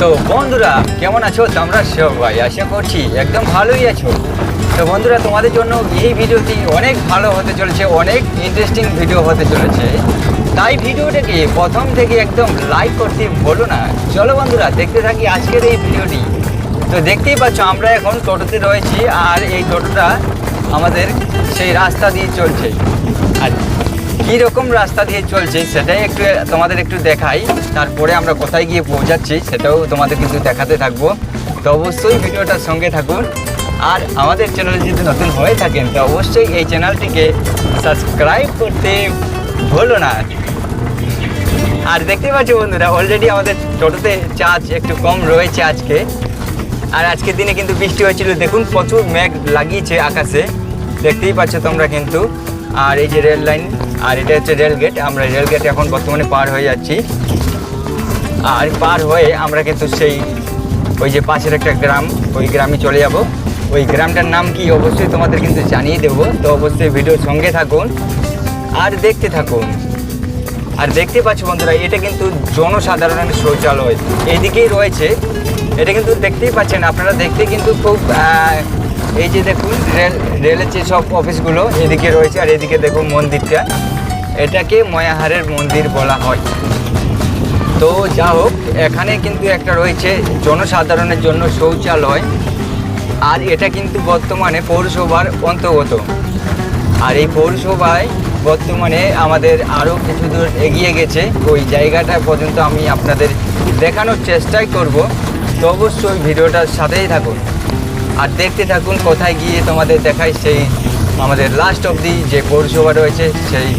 তো বন্ধুরা কেমন আছো তোমরা সবাই? আশা করছি একদম ভালোই আছো। তো বন্ধুরা তোমাদের জন্য এই ভিডিওটি অনেক ভালো হতে চলেছে, অনেক ইন্টারেস্টিং ভিডিও হতে চলেছে। তাই ভিডিওটাকে প্রথম থেকে একদম লাইক করতে ভুলো না। চলো বন্ধুরা দেখতে থাকি আজকের এই ভিডিওটি। তো দেখতেই পাচ্ছ আমরা এখন টোটোতে রয়েছি, আর এই টোটোটা আমাদের সেই রাস্তা দিয়ে চলছে। আর কীরকম রাস্তা দিয়ে চলছে সেটাই তোমাদের একটু দেখাই, তারপরে আমরা কোথায় গিয়ে পৌঁছাচ্ছি সেটাও তোমাদের কিন্তু দেখাতে থাকবো। তো অবশ্যই ভিডিওটার সঙ্গে থাকুন, আর আমাদের চ্যানেলে যদি নতুন হয়ে থাকেন তো অবশ্যই এই চ্যানেলটিকে সাবস্ক্রাইব করতে ভুলো না। আর দেখতে পাচ্ছ বন্ধুরা অলরেডি আমাদের টোটোতে চার্জ একটু কম রয়েছে আজকে। আর আজকের দিনে কিন্তু বৃষ্টি হয়েছিল, দেখুন প্রচুর মেঘ লাগিয়েছে আকাশে, দেখতেই পাচ্ছ তোমরা কিন্তু। আর এই যে রেল লাইন, আর এটা হচ্ছে রেল গেট। আমরা রেল গেট এখন বর্তমানে পার হয়ে যাচ্ছি, আর পার হয়ে আমরা কিন্তু সেই ওই যে পাশের একটা গ্রাম, ওই গ্রামে চলে যাব। ওই গ্রামটার নাম কি অবশ্যই তোমাদের কিন্তু জানিয়ে দেবো। তো অবশ্যই ভিডিওর সঙ্গে থাকুন আর দেখতে থাকুন। আর দেখতে পাচ্ছ বন্ধুরা এটা কিন্তু জনসাধারণের শৌচালয় এইদিকেই রয়েছে। এটা কিন্তু দেখতেই পাচ্ছেন আপনারা, দেখতে কিন্তু খুব এই যে দেখুন রেলের যে সব অফিসগুলো এদিকে রয়েছে, আর এদিকে দেখুন মন্দিরটা, এটাকে ময়াহারের মন্দির বলা হয়। তো যা হোক, এখানে কিন্তু একটা রয়েছে জনসাধারণের জন্য শৌচালয়, আর এটা কিন্তু বর্তমানে পৌরসভার অন্তর্গত। আর এই পৌরসভায় বর্তমানে আমাদের আরও কিছু দূর এগিয়ে গেছে, ওই জায়গাটা পর্যন্ত আমি আপনাদের দেখানোর চেষ্টাই করব। তো অবশ্যই ভিডিওটার সাথেই থাকুন আর দেখতে থাকুন কোথায় গিয়ে তোমাদের দেখাই সেই আমাদের লাস্ট অবধি যে পৌরসভা রয়েছে সেই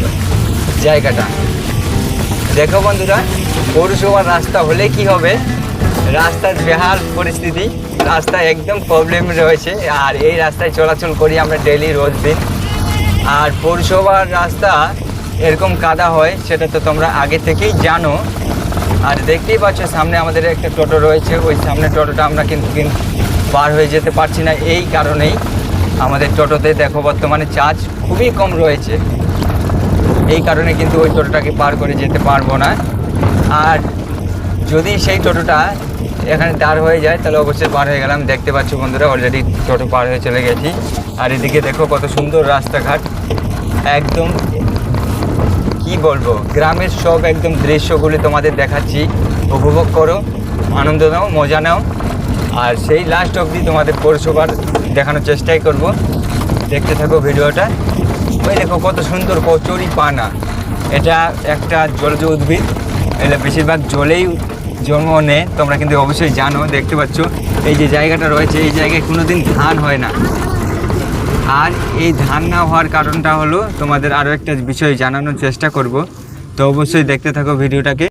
জায়গাটা। দেখো বন্ধুরা, পৌরসভার রাস্তা হলে কি হবে, রাস্তার বেহাল পরিস্থিতি, রাস্তা একদম প্রবলেম রয়েছে। আর এই রাস্তায় চলাচল করি আমরা ডেইলি রোজ দিন। আর পৌরসভার রাস্তা এরকম কাদা হয় সেটা তো তোমরা আগে থেকেই জানো। আর দেখতেই পাচ্ছ সামনে আমাদের একটা টোটো রয়েছে, ওই সামনে টোটোটা আমরা কিন্তু পার হয়ে যেতে পারছি না। এই কারণেই আমাদের টোটোতে দেখো বর্তমানে চার্জ খুবই কম রয়েছে, এই কারণে কিন্তু ওই টোটোটাকে পার করে যেতে পারবো না। আর যদি সেই টোটোটা এখানে দাঁড় হয়ে যায় তাহলে অবশ্যই পার হয়ে গেলাম। দেখতে পাচ্ছ বন্ধুরা অলরেডি টোটো পার হয়ে চলে গেছি। আর এদিকে দেখো কত সুন্দর রাস্তাঘাট, একদম কি বলবো, গ্রামের সব একদম দৃশ্যগুলি তোমাদের দেখাচ্ছি। উপভোগ করো, আনন্দ নাও, মজা নাও, আর সেই লাস্ট অবধি তোমাদের পৌরসভার দেখানোর চেষ্টাই করব। দেখতে থাকো ভিডিওটা। ওই দেখো কত সুন্দর কচুরি পানা, এটা একটা জলজ উদ্ভিদ, এটা বেশিরভাগ জলেই জন্ম নেয়, তোমরা কিন্তু অবশ্যই জানো। দেখতে পাচ্ছ এই যে জায়গাটা রয়েছে, এই জায়গায় কোনোদিন ধান হয় না। আর এই ধান না হওয়ার কারণটা হলো তোমাদের আরও একটা বিষয় জানানোর চেষ্টা করব। তো অবশ্যই দেখতে থাকো ভিডিওটাকে।